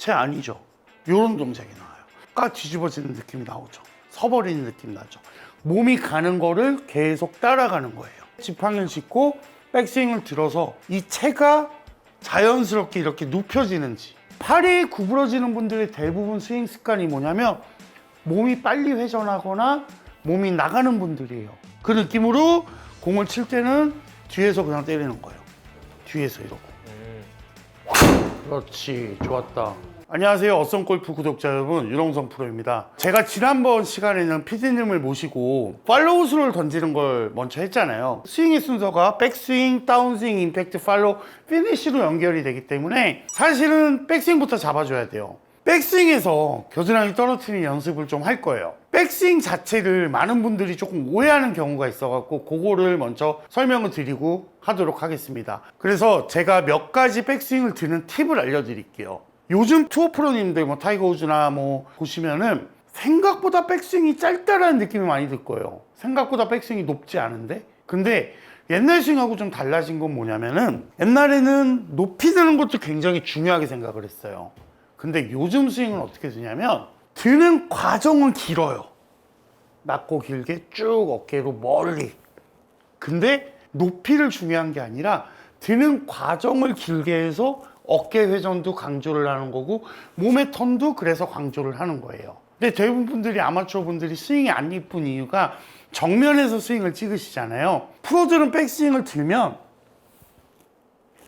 채 아니죠. 요런 동작이 나와요. 까 뒤집어지는 느낌이 나오죠. 서버리는 느낌 나죠. 몸이 가는 거를 계속 따라가는 거예요. 지팡이를 짚고 백스윙을 들어서 이 채가 자연스럽게 이렇게 눕혀지는지. 팔이 구부러지는 분들의 대부분 스윙 습관이 뭐냐면 몸이 빨리 회전하거나 몸이 나가는 분들이에요. 그 느낌으로 공을 칠 때는 뒤에서 그냥 때리는 거예요. 뒤에서 이러고. 그렇지, 좋았다. 안녕하세요, 어썸골프 구독자 여러분, 유롱성 프로입니다. 제가 지난번 시간에는 PD님을 모시고 팔로우 스로를 던지는 걸 먼저 했잖아요. 스윙의 순서가 백스윙, 다운스윙, 임팩트, 팔로우, 피니쉬로 연결이 되기 때문에 사실은 백스윙부터 잡아줘야 돼요. 백스윙에서 겨드랑이 떨어뜨리는 연습을 좀 할 거예요. 백스윙 자체를 많은 분들이 조금 오해하는 경우가 있어갖고 그거를 먼저 설명을 드리고 하도록 하겠습니다. 그래서 제가 몇 가지 백스윙을 드는 팁을 알려드릴게요. 요즘 투어 프로님들 뭐 타이거 우즈나 뭐 보시면은 생각보다 백스윙이 짧다라는 느낌이 많이 들 거예요. 생각보다 백스윙이 높지 않은데, 근데 옛날 스윙하고 좀 달라진 건 뭐냐면은 옛날에는 높이 드는 것도 굉장히 중요하게 생각을 했어요. 근데 요즘 스윙은 어떻게 드냐면 드는 과정은 길어요. 낮고 길게 쭉 어깨로 멀리. 근데 높이를 중요한 게 아니라 드는 과정을 길게 해서 어깨 회전도 강조를 하는 거고 몸의 턴도 그래서 강조를 하는 거예요. 근데 대부분 분들이, 아마추어 분들이 스윙이 안 이쁜 이유가 정면에서 스윙을 찍으시잖아요. 프로들은 백스윙을 들면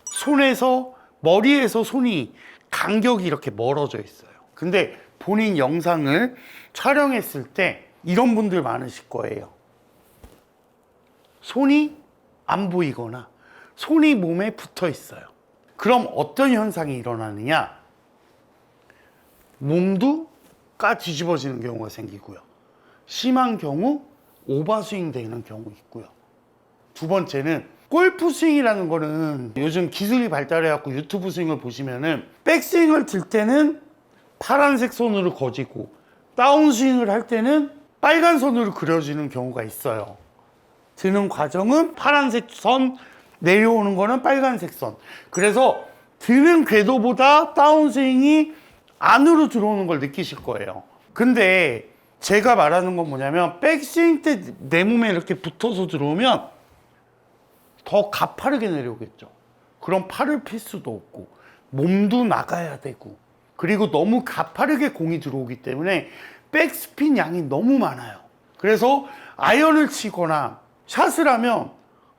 손에서, 머리에서 손이 간격이 이렇게 멀어져 있어요. 근데 본인 영상을 촬영했을 때 이런 분들 많으실 거예요. 손이 안 보이거나 손이 몸에 붙어 있어요. 그럼 어떤 현상이 일어나느냐? 몸도 까 뒤집어지는 경우가 생기고요. 심한 경우 오버스윙 되는 경우 있고요. 두 번째는 골프 스윙이라는 거는 요즘 기술이 발달해갖고 유튜브 스윙을 보시면은 백스윙을 들 때는 파란색 선으로 그어지고 다운스윙을 할 때는 빨간 선으로 그려지는 경우가 있어요. 드는 과정은 파란색 선, 내려오는 거는 빨간색 선. 그래서 드는 궤도보다 다운스윙이 안으로 들어오는 걸 느끼실 거예요. 근데 제가 말하는 건 뭐냐면 백스윙 때 내 몸에 이렇게 붙어서 들어오면 더 가파르게 내려오겠죠. 그럼 팔을 필 수도 없고 몸도 나가야 되고, 그리고 너무 가파르게 공이 들어오기 때문에 백스핀 양이 너무 많아요. 그래서 아이언을 치거나 샷을 하면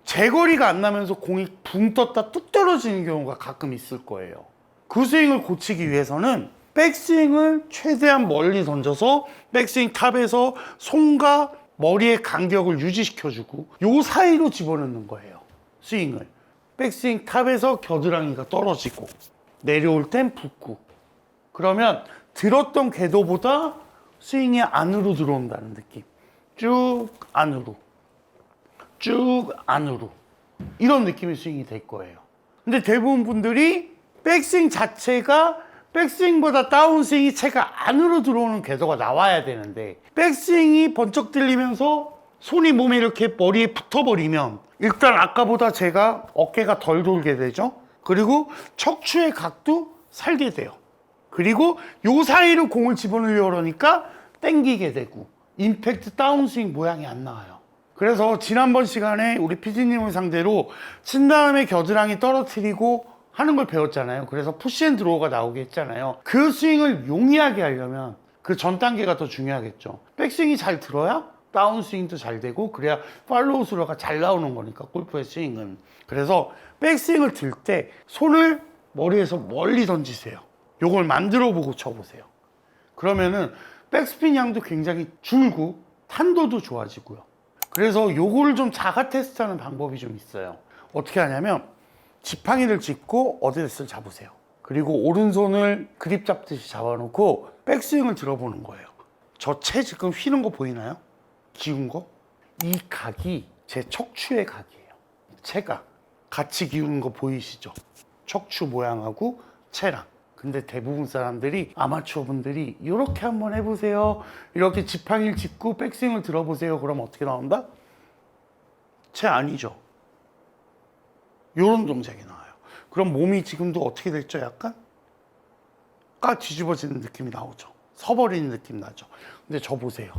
제거리가 안 나면서 공이 붕 떴다 뚝 떨어지는 경우가 가끔 있을 거예요. 그 스윙을 고치기 위해서는 백스윙을 최대한 멀리 던져서 백스윙 탑에서 손과 머리의 간격을 유지시켜주고 요 사이로 집어넣는 거예요. 스윙을. 백스윙 탑에서 겨드랑이가 떨어지고 내려올 땐 붙고, 그러면 들었던 궤도보다 스윙이 안으로 들어온다는 느낌. 쭉 안으로, 쭉 안으로, 이런 느낌의 스윙이 될 거예요. 근데 대부분 분들이 백스윙 자체가 백스윙보다 다운스윙이 채가 안으로 들어오는 궤도가 나와야 되는데 백스윙이 번쩍 들리면서 손이 몸에 이렇게 머리에 붙어버리면 일단 아까보다 제가 어깨가 덜 돌게 되죠. 그리고 척추의 각도 살게 돼요. 그리고 요 사이로 공을 집어넣으려고 그러니까 땡기게 되고 임팩트 다운스윙 모양이 안 나와요. 그래서 지난번 시간에 우리 PD님을 상대로 친 다음에 겨드랑이 떨어뜨리고 하는 걸 배웠잖아요. 그래서 푸시앤드로우가 나오게 했잖아요. 그 스윙을 용이하게 하려면 그 전 단계가 더 중요하겠죠. 백스윙이 잘 들어야 다운스윙도 잘 되고, 그래야 팔로우 스로가 잘 나오는 거니까, 골프의 스윙은. 그래서 백스윙을 들 때 손을 머리에서 멀리 던지세요. 요걸 만들어 보고 쳐보세요. 그러면은 백스핀 양도 굉장히 줄고 탄도도 좋아지고요. 그래서 요거를 좀 자가 테스트하는 방법이 좀 있어요. 어떻게 하냐면 지팡이를 짚고 어드레스를 잡으세요. 그리고 오른손을 그립 잡듯이 잡아놓고 백스윙을 들어보는 거예요. 저 채 지금 휘는 거 보이나요? 기운 거? 이 각이 제 척추의 각이에요. 채가 같이 기우는 거 보이시죠? 척추 모양하고 채랑. 근데 대부분 사람들이, 아마추어 분들이 이렇게 한번 해보세요. 이렇게 지팡이를 짚고 백스윙을 들어보세요. 그럼 어떻게 나온다? 채 아니죠. 요런 동작이 나와요. 그럼 몸이 지금도 어떻게 됐죠? 약간 까 뒤집어지는 느낌이 나오죠. 서버리는 느낌 나죠. 근데 저 보세요.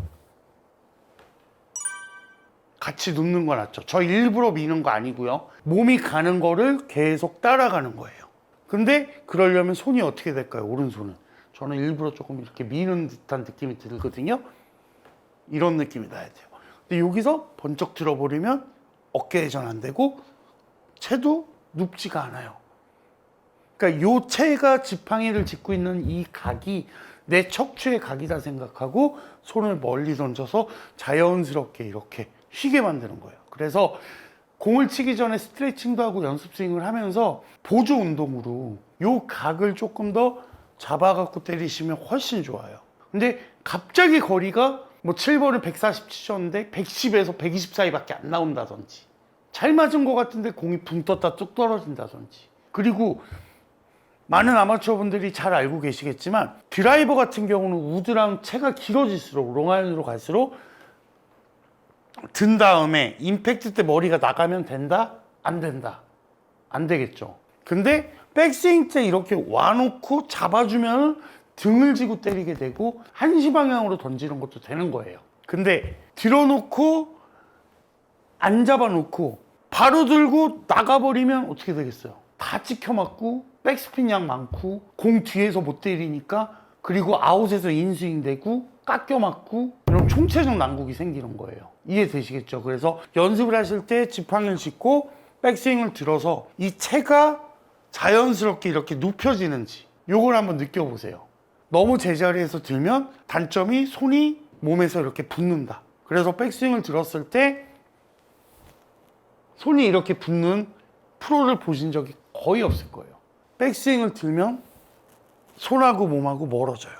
같이 눕는 거 낫죠. 저 일부러 미는 거 아니고요. 몸이 가는 거를 계속 따라가는 거예요. 근데 그러려면 손이 어떻게 될까요? 오른손은. 저는 일부러 조금 이렇게 미는 듯한 느낌이 들거든요. 이런 느낌이 나야 돼요. 근데 여기서 번쩍 들어버리면 어깨 회전 안 되고 채도 눕지가 않아요. 그러니까 요 채가 지팡이를 짚고 있는 이 각이 내 척추의 각이다 생각하고 손을 멀리 던져서 자연스럽게 이렇게 쉬게 만드는 거예요. 그래서 공을 치기 전에 스트레칭도 하고 연습 스윙을 하면서 보조 운동으로 요 각을 조금 더 잡아갖고 때리시면 훨씬 좋아요. 근데 갑자기 거리가 뭐 7번을 140 치셨는데 110에서 120 사이밖에 안 나온다든지, 잘 맞은 것 같은데 공이 붕 떴다 뚝 떨어진다든지. 그리고 많은 아마추어 분들이 잘 알고 계시겠지만 드라이버 같은 경우는 우드랑 채가 길어질수록, 롱아이언으로 갈수록 든 다음에 임팩트 때 머리가 나가면 된다? 안 된다? 안 되겠죠. 근데 백스윙 때 이렇게 와놓고 잡아주면 등을 지고 때리게 되고 한시 방향으로 던지는 것도 되는 거예요. 근데 들어놓고 안 잡아놓고 바로 들고 나가버리면 어떻게 되겠어요? 다 찍혀 맞고 백스핀 양 많고 공 뒤에서 못 때리니까, 그리고 아웃에서 인스윙 되고 깎여 맞고 이런 총체적 난국이 생기는 거예요. 이해되시겠죠? 그래서 연습을 하실 때 지팡이를 짚고 백스윙을 들어서 이 채가 자연스럽게 이렇게 눕혀지는지 요걸 한번 느껴보세요. 너무 제자리에서 들면 단점이 손이 몸에서 이렇게 붙는다. 그래서 백스윙을 들었을 때 손이 이렇게 붙는 프로를 보신 적이 거의 없을 거예요. 백스윙을 들면 손하고 몸하고 멀어져요.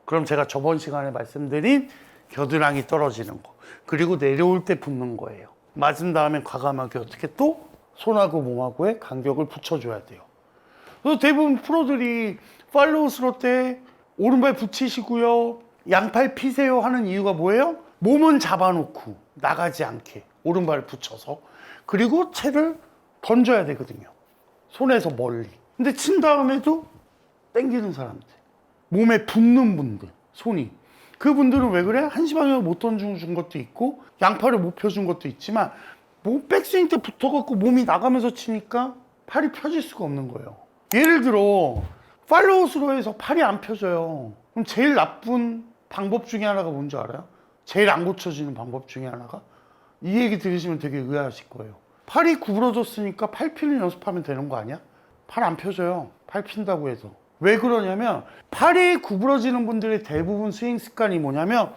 그럼 제가 저번 시간에 말씀드린 겨드랑이 떨어지는 거, 그리고 내려올 때 붙는 거예요. 맞은 다음에 과감하게 어떻게 또 손하고 몸하고의 간격을 붙여줘야 돼요. 그래서 대부분 프로들이 팔로우 스로 때 오른발 붙이시고요, 양팔 피세요 하는 이유가 뭐예요? 몸은 잡아놓고 나가지 않게 오른발을 붙여서, 그리고 채를 던져야 되거든요. 손에서 멀리. 근데 친 다음에도 땡기는 사람들, 몸에 붙는 분들, 손이, 그분들은 왜 그래? 한시 방향을 못 던져준 것도 있고 양팔을 못 펴준 것도 있지만 뭐 백스윙 때 붙어갖고 몸이 나가면서 치니까 팔이 펴질 수가 없는 거예요. 예를 들어 팔로우 스로에서 팔이 안 펴져요. 그럼 제일 나쁜 방법 중에 하나가 뭔지 알아요? 제일 안 고쳐지는 방법 중에 하나가, 이 얘기 들으시면 되게 의아하실 거예요. 팔이 구부러졌으니까 팔 피는 연습하면 되는 거 아니야? 팔 안 펴져요. 팔 핀다고 해서. 왜 그러냐면 팔이 구부러지는 분들의 대부분 스윙 습관이 뭐냐면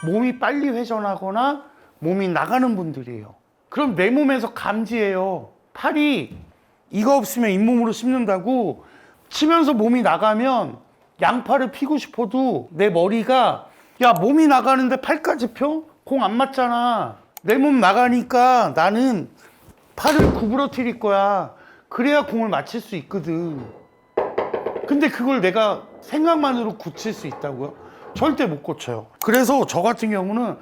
몸이 빨리 회전하거나 몸이 나가는 분들이에요. 그럼 내 몸에서 감지해요. 팔이 이거 없으면 잇몸으로 씹는다고. 치면서 몸이 나가면 양팔을 피고 싶어도 내 머리가, 야 몸이 나가는데 팔까지 펴? 공 안 맞잖아. 내 몸 나가니까 나는 팔을 구부러뜨릴 거야. 그래야 공을 맞힐 수 있거든. 근데 그걸 내가 생각만으로 고칠 수 있다고요? 절대 못 고쳐요. 그래서 저 같은 경우는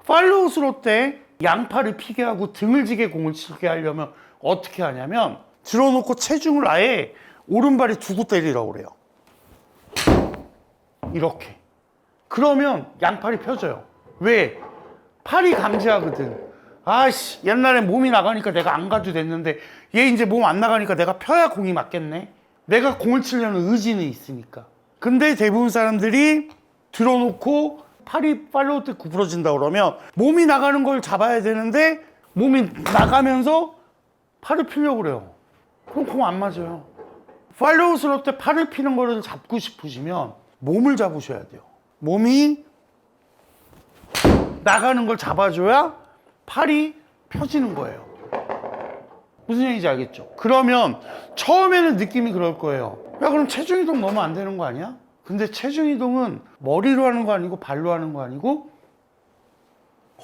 팔로우 스로 때 양팔을 피게 하고 등을 지게 공을 치게 하려면 어떻게 하냐면 들어놓고 체중을 아예 오른발에 두고 때리라고 그래요. 이렇게. 그러면 양팔이 펴져요. 왜? 팔이 감지하거든. 아씨, 옛날에 몸이 나가니까 내가 안 가도 됐는데 얘 이제 몸 안 나가니까 내가 펴야 공이 맞겠네. 내가 공을 치려는 의지는 있으니까. 근데 대부분 사람들이 들어놓고 팔이 팔로우 때 구부러진다 그러면 몸이 나가는 걸 잡아야 되는데 몸이 나가면서 팔을 피려고 그래요. 그럼 공 안 맞아요. 팔로우 스로 때 팔을 피는 거를 잡고 싶으시면 몸을 잡으셔야 돼요. 몸이 나가는 걸 잡아줘야 팔이 펴지는 거예요. 무슨 얘기인지 알겠죠? 그러면 처음에는 느낌이 그럴 거예요. 야, 그럼 체중 이동 너무 안 되는 거 아니야? 근데 체중 이동은 머리로 하는 거 아니고 발로 하는 거 아니고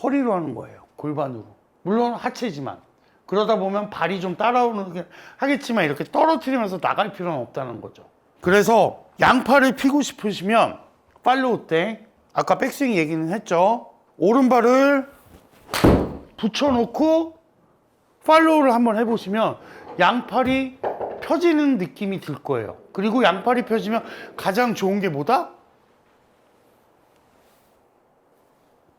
허리로 하는 거예요. 골반으로. 물론 하체지만. 그러다 보면 발이 좀 따라오는 하겠지만 이렇게 떨어뜨리면서 나갈 필요는 없다는 거죠. 그래서 양팔을 피고 싶으시면 팔로우 때 아까 백스윙 얘기는 했죠. 오른발을 붙여놓고 팔로우를 한번 해보시면 양팔이 펴지는 느낌이 들 거예요. 그리고 양팔이 펴지면 가장 좋은 게 뭐다?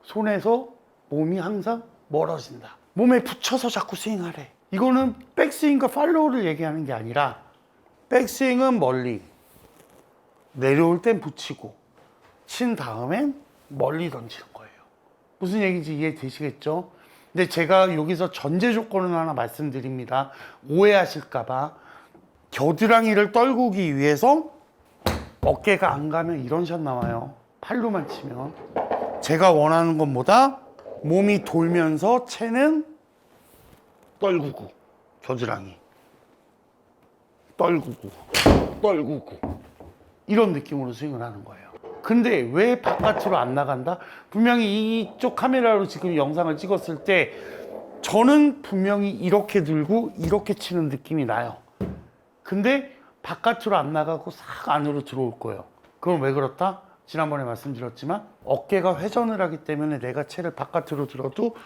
손에서 몸이 항상 멀어진다. 몸에 붙여서 자꾸 스윙하래. 이거는 백스윙과 팔로우를 얘기하는 게 아니라 백스윙은 멀리, 내려올 땐 붙이고 친 다음엔 멀리 던지는 거예요. 무슨 얘기인지 이해되시겠죠? 근데 제가 여기서 전제 조건을 하나 말씀드립니다. 오해하실까봐. 겨드랑이를 떨구기 위해서 어깨가 안 가면 이런 샷 나와요. 팔로만 치면. 제가 원하는 건 뭐다? 몸이 돌면서 채는 떨구고, 겨드랑이 떨구고 이런 느낌으로 스윙을 하는 거예요. 근데 왜 바깥으로 안 나간다? 분명히 이쪽 카메라로 지금 영상을 찍었을 때 저는 분명히 이렇게 들고 이렇게 치는 느낌이 나요. 근데 바깥으로 안 나가고 싹 안으로 들어올 거예요. 그럼 왜 그렇다? 지난번에 말씀드렸지만 어깨가 회전을 하기 때문에 내가 채를 바깥으로 들어도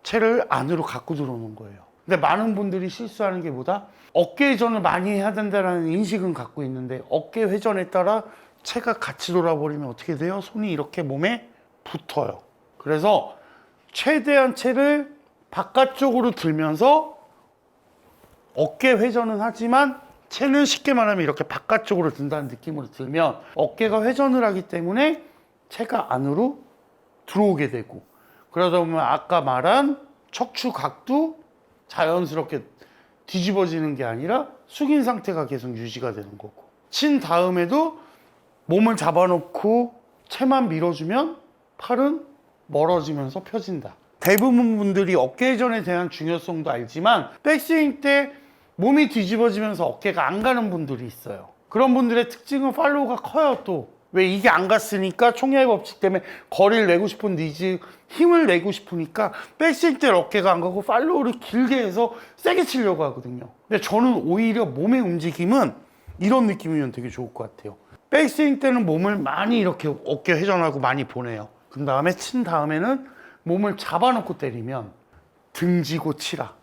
채를 안으로 갖고 들어오는 거예요. 근데 많은 분들이 실수하는 게 뭐다? 어깨 회전을 많이 해야 된다는 인식은 갖고 있는데 어깨 회전에 따라 채가 같이 돌아버리면 어떻게 돼요? 손이 이렇게 몸에 붙어요. 그래서 최대한 채를 바깥쪽으로 들면서 어깨 회전은 하지만 채는 쉽게 말하면 이렇게 바깥쪽으로 든다는 느낌으로 들면 어깨가 회전을 하기 때문에 채가 안으로 들어오게 되고, 그러다 보면 아까 말한 척추 각도 자연스럽게 뒤집어지는 게 아니라 숙인 상태가 계속 유지가 되는 거고, 친 다음에도 몸을 잡아놓고 채만 밀어주면 팔은 멀어지면서 펴진다. 대부분 분들이 어깨 회전에 대한 중요성도 알지만 백스윙 때 몸이 뒤집어지면서 어깨가 안 가는 분들이 있어요. 그런 분들의 특징은 팔로우가 커요. 또 왜 이게 안 갔으니까 총량의 법칙 때문에 거리를 내고 싶은 니즈, 힘을 내고 싶으니까 백스윙 때 어깨가 안 가고 팔로우를 길게 해서 세게 치려고 하거든요. 근데 저는 오히려 몸의 움직임은 이런 느낌이면 되게 좋을 것 같아요. 백스윙 때는 몸을 많이 이렇게 어깨 회전하고 많이 보내요. 그 다음에 친 다음에는 몸을 잡아놓고 때리면 등지고 치라.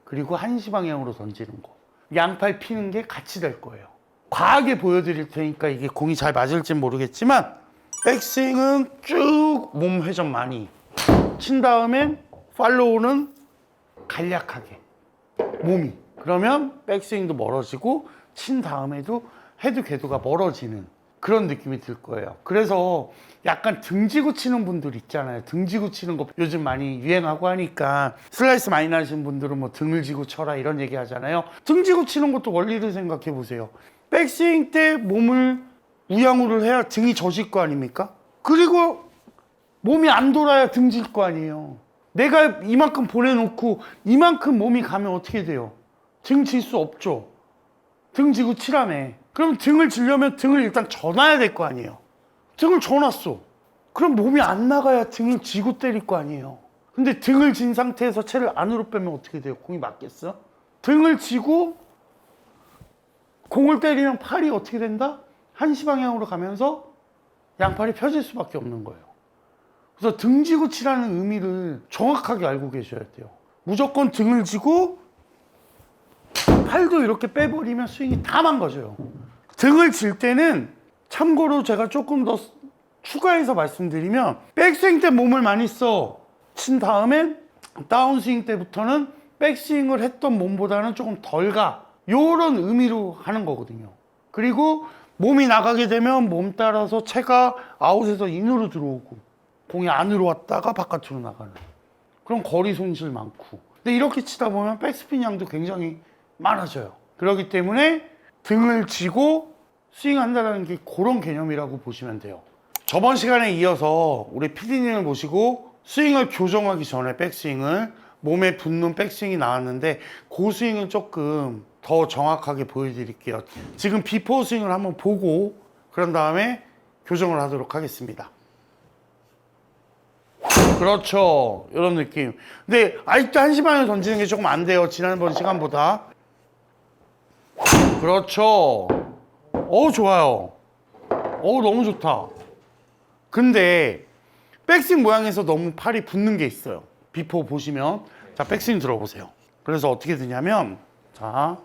그리고 한시 방향으로 던지는 거. 양팔 피는 게 같이 될 거예요. 과하게 보여드릴 테니까 이게 공이 잘 맞을지 모르겠지만 백스윙은 쭉 몸 회전 많이 친 다음엔 팔로우는 간략하게 몸이. 그러면 백스윙도 멀어지고 친 다음에도 헤드 궤도가 멀어지는 그런 느낌이 들 거예요. 그래서 약간 등지고 치는 분들 있잖아요. 등지고 치는 거 요즘 많이 유행하고 하니까 슬라이스 많이 나시는 분들은 뭐 등을 지고 쳐라 이런 얘기 하잖아요. 등지고 치는 것도 원리를 생각해 보세요. 백스윙 때 몸을 우양우를 해야 등이 젖을 거 아닙니까? 그리고 몸이 안 돌아야 등질 거 아니에요. 내가 이만큼 보내놓고 이만큼 몸이 가면 어떻게 돼요? 등 질 수 없죠. 등 지고 치라며. 그럼 등을 지려면 등을 일단 져놔야 될 거 아니에요. 등을 져놨어. 그럼 몸이 안 나가야 등을 지고 때릴 거 아니에요. 근데 등을 진 상태에서 채를 안으로 빼면 어떻게 돼요? 공이 맞겠어? 등을 지고 공을 때리면 팔이 어떻게 된다? 한시 방향으로 가면서 양팔이 펴질 수밖에 없는 거예요. 그래서 등 지고 치라는 의미를 정확하게 알고 계셔야 돼요. 무조건 등을 지고 팔도 이렇게 빼버리면 스윙이 다 망가져요. 등을 질 때는 참고로 제가 조금 더 추가해서 말씀드리면 백스윙 때 몸을 많이 친 다음엔 다운스윙 때부터는 백스윙을 했던 몸보다는 조금 덜 가. 요런 의미로 하는 거거든요. 그리고 몸이 나가게 되면 몸 따라서 채가 아웃에서 인으로 들어오고 공이 안으로 왔다가 바깥으로 나가는 그런 거리 손실 많고. 근데 이렇게 치다 보면 백스핀 양도 굉장히 많아져요. 그렇기 때문에 등을 쥐고 스윙한다는 게 그런 개념이라고 보시면 돼요. 저번 시간에 이어서 우리 PD님을 모시고 스윙을 교정하기 전에 백스윙을 몸에 붙는 백스윙이 나왔는데 그 스윙은 조금 더 정확하게 보여드릴게요. 지금 비포 스윙을 한번 보고 그런 다음에 교정을 하도록 하겠습니다. 그렇죠. 이런 느낌. 근데 아직도 한시 방향 던지는 게 조금 안 돼요. 지난번 시간보다. 그렇죠. 좋아요. 너무 좋다. 근데 백스윙 모양에서 너무 팔이 붙는 게 있어요. 비포 보시면. 자, 백스윙 들어보세요. 그래서 어떻게 되냐면, 자,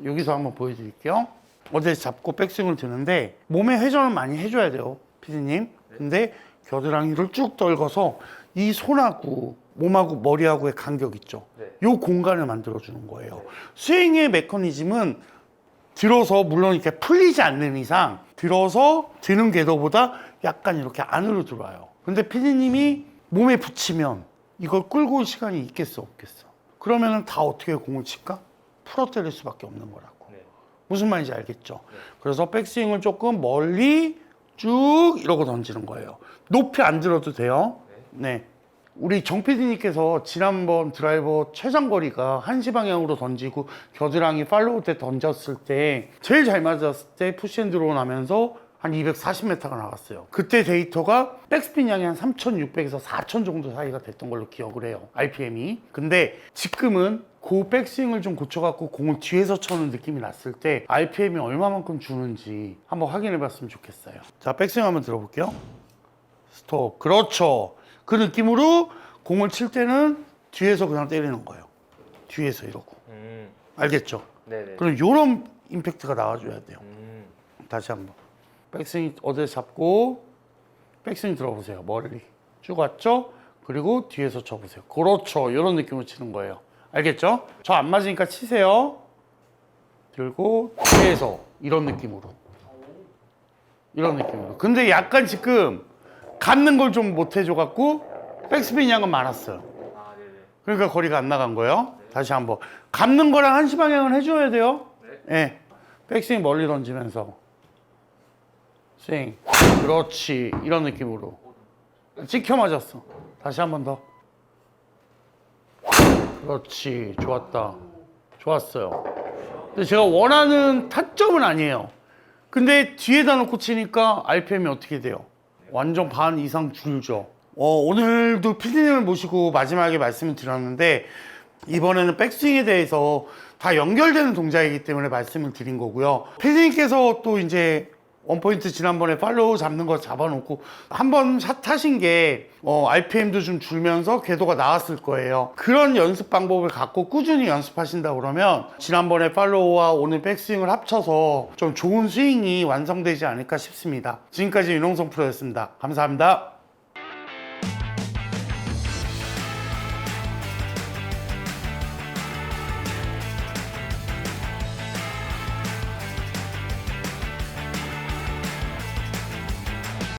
여기서 한번 보여드릴게요. 어디서 잡고 백스윙을 드는데 몸에 회전을 많이 해줘야 돼요, 피디님. 근데 겨드랑이를 쭉 떨궈서 이 손하고 몸하고 머리하고의 간격 있죠. 요 공간을 만들어주는 거예요. 스윙의 메커니즘은 들어서 물론 이렇게 풀리지 않는 이상 들어서 드는 궤도보다 약간 이렇게 안으로 들어와요. 근데 피디님이 몸에 붙이면 이걸 끌고 올 시간이 있겠어 없겠어? 그러면은 다 어떻게 공을 칠까? 풀어 때릴 수밖에 없는 거라고. 무슨 말인지 알겠죠? 그래서 백스윙을 조금 멀리 쭉 이러고 던지는 거예요. 높이 안 들어도 돼요. 네. 우리 정 PD님께서 지난번 드라이버 최장거리가 한시 방향으로 던지고 겨드랑이 팔로우 때 던졌을 때 제일 잘 맞았을 때 푸시앤드로우 하면서 한 240m가 나갔어요. 그때 데이터가 백스핀 양이 한 3,600에서 4,000 정도 사이가 됐던 걸로 기억을 해요. RPM이. 근데 지금은 그 백스윙을 좀 고쳐갖고 공을 뒤에서 쳐는 느낌이 났을 때 RPM이 얼마만큼 주는지 한번 확인해 봤으면 좋겠어요. 자, 백스윙 한번 들어볼게요. 스톱. 그렇죠. 그 느낌으로 공을 칠 때는 뒤에서 그냥 때리는 거예요. 뒤에서 이러고. 알겠죠? 네네. 그럼 이런 임팩트가 나와줘야 돼요. 다시 한번. 백스윙 어디에 잡고 백스윙 들어보세요. 멀리 쭉 왔죠? 그리고 뒤에서 쳐보세요. 그렇죠. 이런 느낌으로 치는 거예요. 알겠죠? 저 안 맞으니까 치세요. 들고 뒤에서 이런 느낌으로. 이런 느낌으로. 근데 약간 지금 감는 걸 좀 못 해줘갖고 백스핀 양은 많았어요. 그러니까 거리가 안 나간 거예요. 다시 한번. 감는 거랑 한시 방향은 해줘야 돼요. 네. 백스윙 멀리 던지면서 스윙. 그렇지. 이런 느낌으로. 찍혀 맞았어. 다시 한 번 더. 그렇지. 좋았다. 좋았어요. 근데 제가 원하는 타점은 아니에요. 근데 뒤에다 놓고 치니까 RPM이 어떻게 돼요? 완전 반 이상 줄죠. 오늘도 PD님을 모시고 마지막에 말씀을 드렸는데 이번에는 백스윙에 대해서 다 연결되는 동작이기 때문에 말씀을 드린 거고요. PD님께서 또 이제 원포인트 지난번에 팔로우 잡는 거 잡아놓고 한번 샷 하신 게 RPM도 좀 줄면서 궤도가 나왔을 거예요. 그런 연습 방법을 갖고 꾸준히 연습하신다 그러면 지난번에 팔로우와 오늘 백스윙을 합쳐서 좀 좋은 스윙이 완성되지 않을까 싶습니다. 지금까지 윤홍성 프로였습니다. 감사합니다.